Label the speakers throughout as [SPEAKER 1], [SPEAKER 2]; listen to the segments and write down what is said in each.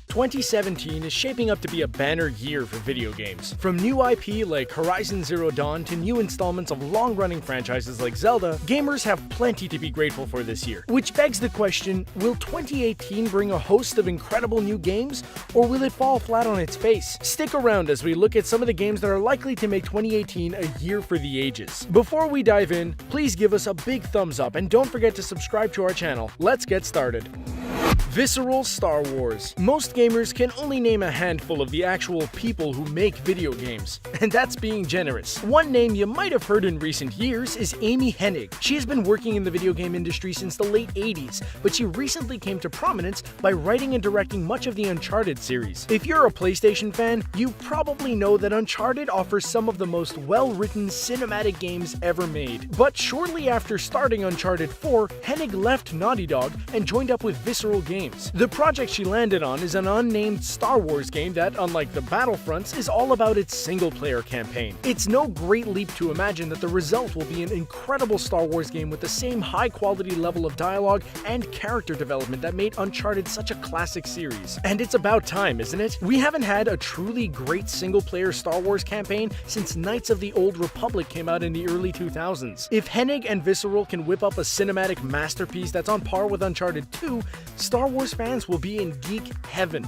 [SPEAKER 1] 2017 is shaping up to be a banner year for video games. From new IP like Horizon Zero Dawn to new installments of long-running franchises like Zelda, gamers have plenty to be grateful for this year. Which begs the question, will 2018 bring a host of incredible new games, or will it fall flat on its face? Stick around as we look at some of the games that are likely to make 2018 a year for the ages. Before we dive in, please give us a big thumbs up and don't forget to subscribe to our channel. Let's get started. Visceral Star Wars. Most gamers can only name a handful of the actual people who make video games, and that's being generous. One name you might have heard in recent years is Amy Hennig. She has been working in the video game industry since the late 80s, but she recently came to prominence by writing and directing much of the Uncharted series. If you're a PlayStation fan, you probably know that Uncharted offers some of the most well-written cinematic games ever made. But shortly after starting Uncharted 4, Hennig left Naughty Dog and joined up with Visceral Games. The project she landed on is an unnamed Star Wars game that, unlike the Battlefronts, is all about its single-player campaign. It's no great leap to imagine that the result will be an incredible Star Wars game with the same high-quality level of dialogue and character development that made Uncharted such a classic series. And it's about time, isn't it? We haven't had a truly great single-player Star Wars campaign since Knights of the Old Republic came out in the early 2000s. If Hennig and Visceral can whip up a cinematic masterpiece that's on par with Uncharted 2, Star Wars fans will be in geek heaven.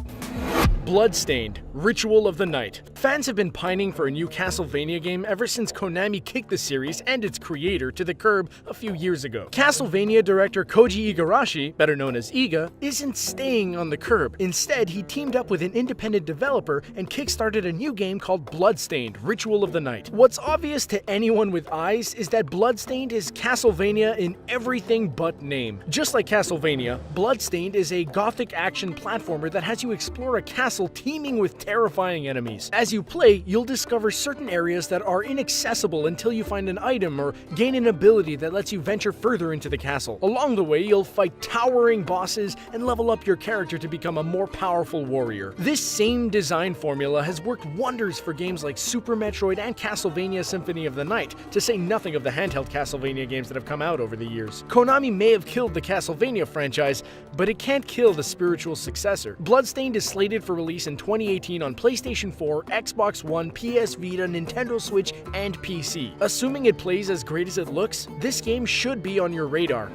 [SPEAKER 1] Bloodstained: Ritual of the Night. Fans have been pining for a new Castlevania game ever since Konami kicked the series and its creator to the curb a few years ago. Castlevania director Koji Igarashi, better known as Iga, isn't staying on the curb. Instead, he teamed up with an independent developer and kickstarted a new game called Bloodstained: Ritual of the Night. What's obvious to anyone with eyes is that Bloodstained is Castlevania in everything but name. Just like Castlevania, Bloodstained is a gothic action platformer that has you explore a castle teeming with terrifying enemies. As you play, you'll discover certain areas that are inaccessible until you find an item or gain an ability that lets you venture further into the castle. Along the way, you'll fight towering bosses and level up your character to become a more powerful warrior. This same design formula has worked wonders for games like Super Metroid and Castlevania Symphony of the Night, to say nothing of the handheld Castlevania games that have come out over the years. Konami may have killed the Castlevania franchise, but it can't kill the spiritual successor. Bloodstained is slated for release in 2018 on PlayStation 4, Xbox One, PS Vita, Nintendo Switch, and PC. Assuming it plays as great as it looks, this game should be on your radar.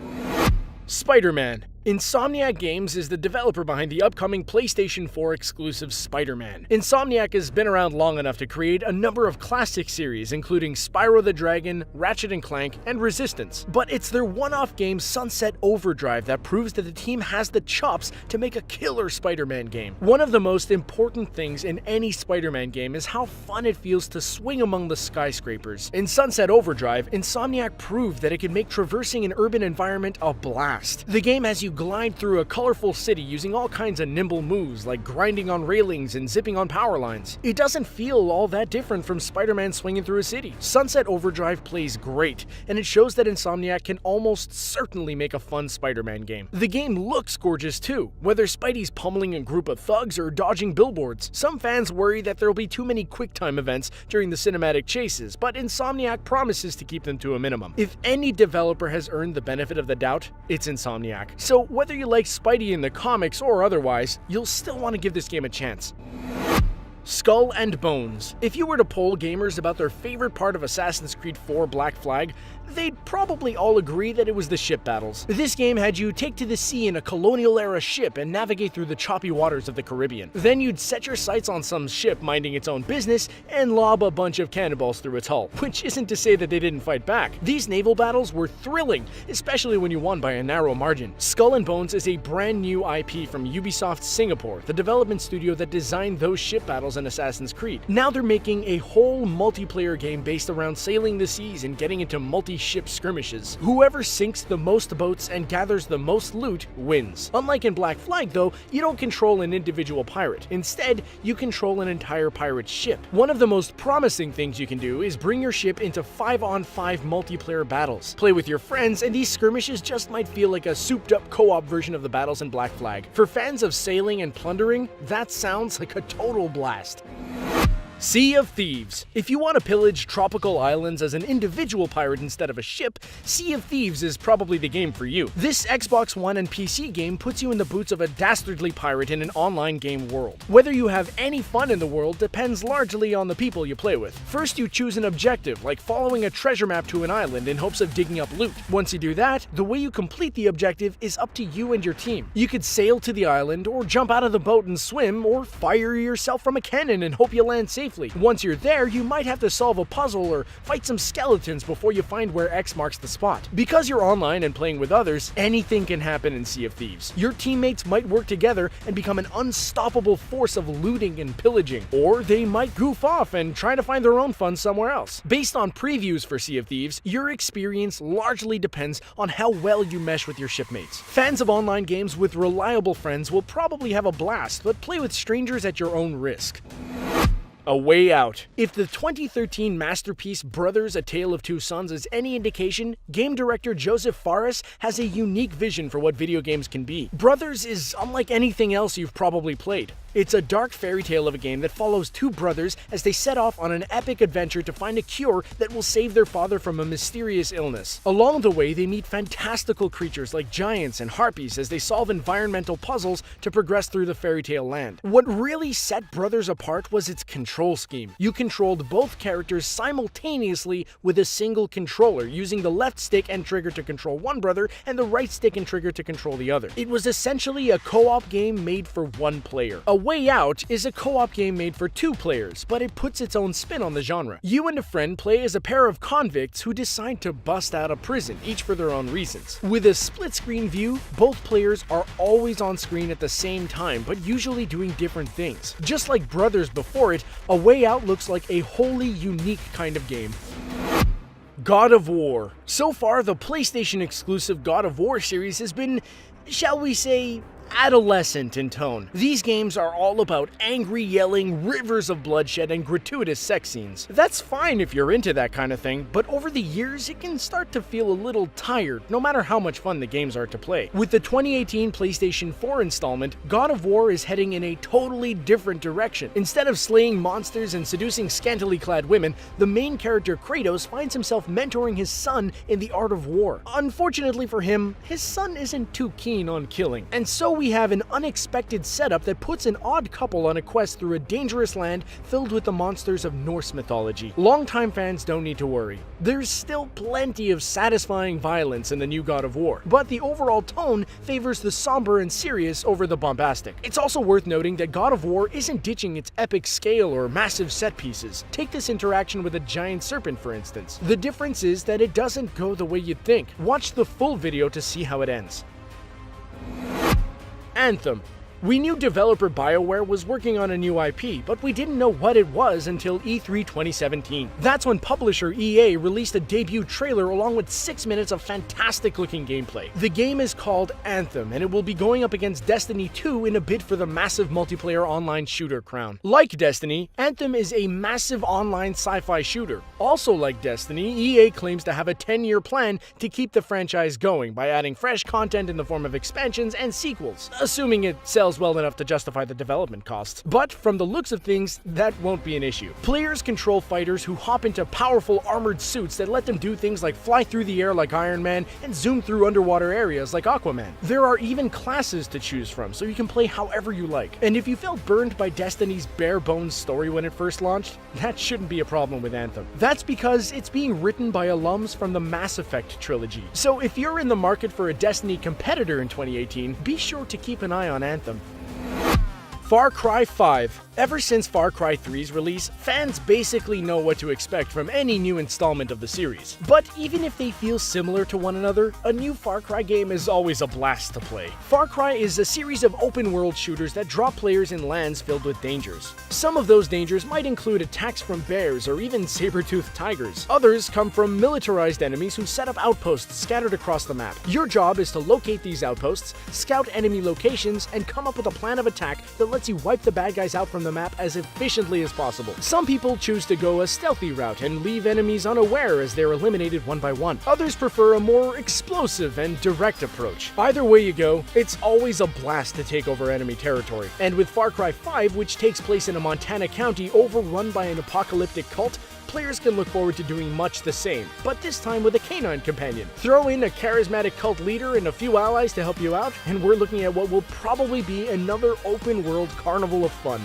[SPEAKER 1] Spider-Man. Insomniac Games is the developer behind the upcoming PlayStation 4 exclusive Spider-Man. Insomniac has been around long enough to create a number of classic series, including Spyro the Dragon, Ratchet & Clank, and Resistance. But it's their one-off game Sunset Overdrive that proves that the team has the chops to make a killer Spider-Man game. One of the most important things in any Spider-Man game is how fun it feels to swing among the skyscrapers. In Sunset Overdrive, Insomniac proved that it could make traversing an urban environment a blast. The game has you glide through a colorful city using all kinds of nimble moves like grinding on railings and zipping on power lines. It doesn't feel all that different from Spider-Man swinging through a city. Sunset Overdrive plays great, and it shows that Insomniac can almost certainly make a fun Spider-Man game. The game looks gorgeous too, whether Spidey's pummeling a group of thugs or dodging billboards. Some fans worry that there will be too many QuickTime events during the cinematic chases, but Insomniac promises to keep them to a minimum. If any developer has earned the benefit of the doubt, it's Insomniac. So whether you like Spidey in the comics or otherwise, you'll still want to give this game a chance. Skull and Bones. If you were to poll gamers about their favorite part of Assassin's Creed 4 Black Flag, they'd probably all agree that it was the ship battles. This game had you take to the sea in a colonial-era ship and navigate through the choppy waters of the Caribbean. Then you'd set your sights on some ship minding its own business and lob a bunch of cannonballs through its hull, which isn't to say that they didn't fight back. These naval battles were thrilling, especially when you won by a narrow margin. Skull and Bones is a brand new IP from Ubisoft Singapore, the development studio that designed those ship battles in Assassin's Creed. Now they're making a whole multiplayer game based around sailing the seas and getting into multi-ship skirmishes. Whoever sinks the most boats and gathers the most loot wins. Unlike in Black Flag though, you don't control an individual pirate. Instead, you control an entire pirate ship. One of the most promising things you can do is bring your ship into 5-on-5 multiplayer battles. Play with your friends, and these skirmishes just might feel like a souped-up co-op version of the battles in Black Flag. For fans of sailing and plundering, that sounds like a total blast. Sea of Thieves. If you want to pillage tropical islands as an individual pirate instead of a ship, Sea of Thieves is probably the game for you. This Xbox One and PC game puts you in the boots of a dastardly pirate in an online game world. Whether you have any fun in the world depends largely on the people you play with. First, you choose an objective, like following a treasure map to an island in hopes of digging up loot. Once you do that, the way you complete the objective is up to you and your team. You could sail to the island, or jump out of the boat and swim, or fire yourself from a cannon and hope you land safely. Once you're there, you might have to solve a puzzle or fight some skeletons before you find where X marks the spot. Because you're online and playing with others, anything can happen in Sea of Thieves. Your teammates might work together and become an unstoppable force of looting and pillaging, or they might goof off and try to find their own fun somewhere else. Based on previews for Sea of Thieves, your experience largely depends on how well you mesh with your shipmates. Fans of online games with reliable friends will probably have a blast, but play with strangers at your own risk. A Way Out. If the 2013 masterpiece Brothers: A Tale of Two Sons is any indication, game director Joseph Fares has a unique vision for what video games can be. Brothers is unlike anything else you've probably played. It's a dark fairy tale of a game that follows two brothers as they set off on an epic adventure to find a cure that will save their father from a mysterious illness. Along the way, they meet fantastical creatures like giants and harpies as they solve environmental puzzles to progress through the fairy tale land. What really set Brothers apart was its control scheme. You controlled both characters simultaneously with a single controller, using the left stick and trigger to control one brother and the right stick and trigger to control the other. It was essentially a co-op game made for one player. A Way Out is a co-op game made for two players, but it puts its own spin on the genre. You and a friend play as a pair of convicts who decide to bust out of prison, each for their own reasons. With a split-screen view, both players are always on screen at the same time, but usually doing different things. Just like Brothers before it, A Way Out looks like a wholly unique kind of game. God of War. So far, the PlayStation exclusive God of War series has been, shall we say, adolescent in tone. These games are all about angry yelling, rivers of bloodshed, and gratuitous sex scenes. That's fine if you're into that kind of thing, but over the years it can start to feel a little tired, no matter how much fun the games are to play. With the 2018 PlayStation 4 installment, God of War is heading in a totally different direction. Instead of slaying monsters and seducing scantily clad women, the main character Kratos finds himself mentoring his son in the art of war. Unfortunately for him, his son isn't too keen on killing, and so we have an unexpected setup that puts an odd couple on a quest through a dangerous land filled with the monsters of Norse mythology. Longtime fans don't need to worry. There's still plenty of satisfying violence in the new God of War, but the overall tone favors the somber and serious over the bombastic. It's also worth noting that God of War isn't ditching its epic scale or massive set pieces. Take this interaction with a giant serpent, for instance. The difference is that it doesn't go the way you'd think. Watch the full video to see how it ends. Anthem. We knew developer BioWare was working on a new IP, but we didn't know what it was until E3 2017. That's when publisher EA released a debut trailer along with 6 minutes of fantastic-looking gameplay. The game is called Anthem, and it will be going up against Destiny 2 in a bid for the massive multiplayer online shooter crown. Like Destiny, Anthem is a massive online sci-fi shooter. Also like Destiny, EA claims to have a 10-year plan to keep the franchise going by adding fresh content in the form of expansions and sequels, assuming it sells well enough to justify the development costs. But from the looks of things, that won't be an issue. Players control fighters who hop into powerful armored suits that let them do things like fly through the air like Iron Man and zoom through underwater areas like Aquaman. There are even classes to choose from, so you can play however you like. And if you felt burned by Destiny's bare-bones story when it first launched, that shouldn't be a problem with Anthem. That's because it's being written by alums from the Mass Effect trilogy. So if you're in the market for a Destiny competitor in 2018, be sure to keep an eye on Anthem. Far Cry 5. Ever since Far Cry 3's release, fans basically know what to expect from any new installment of the series. But even if they feel similar to one another, a new Far Cry game is always a blast to play. Far Cry is a series of open-world shooters that draw players in lands filled with dangers. Some of those dangers might include attacks from bears or even saber-toothed tigers. Others come from militarized enemies who set up outposts scattered across the map. Your job is to locate these outposts, scout enemy locations, and come up with a plan of attack that lets you wipe the bad guys out from the map as efficiently as possible. Some people choose to go a stealthy route and leave enemies unaware as they're eliminated one by one. Others prefer a more explosive and direct approach. Either way you go, it's always a blast to take over enemy territory. And with Far Cry 5, which takes place in a Montana county overrun by an apocalyptic cult, players can look forward to doing much the same, but this time with a canine companion. Throw in a charismatic cult leader and a few allies to help you out, and we're looking at what will probably be another open-world carnival of fun.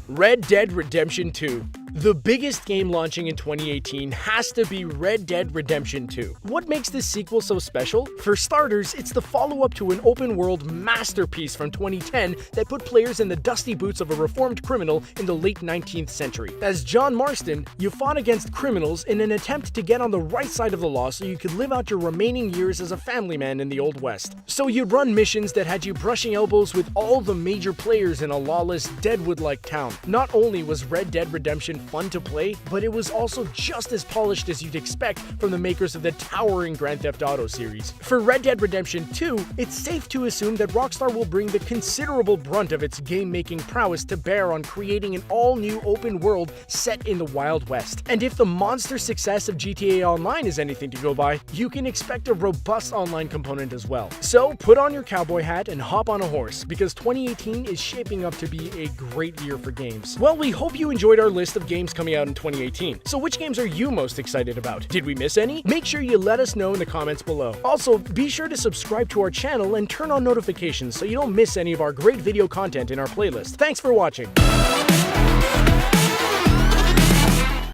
[SPEAKER 1] Red Dead Redemption 2. The biggest game launching in 2018 has to be Red Dead Redemption 2. What makes this sequel so special? For starters, it's the follow-up to an open-world masterpiece from 2010 that put players in the dusty boots of a reformed criminal in the late 19th century. As John Marston, you fought against criminals in an attempt to get on the right side of the law so you could live out your remaining years as a family man in the Old West. So you'd run missions that had you brushing elbows with all the major players in a lawless, Deadwood-like town. Not only was Red Dead Redemption fun to play, but it was also just as polished as you'd expect from the makers of the towering Grand Theft Auto series. For Red Dead Redemption 2, it's safe to assume that Rockstar will bring the considerable brunt of its game-making prowess to bear on creating an all-new open world set in the Wild West. And if the monster success of GTA Online is anything to go by, you can expect a robust online component as well. So put on your cowboy hat and hop on a horse, because 2018 is shaping up to be a great year for games. Well, we hope you enjoyed our list of games coming out in 2018. So which games are you most excited about? Did we miss any? Make sure you let us know in the comments below. Also, be sure to subscribe to our channel and turn on notifications so you don't miss any of our great video content in our playlist. Thanks for watching.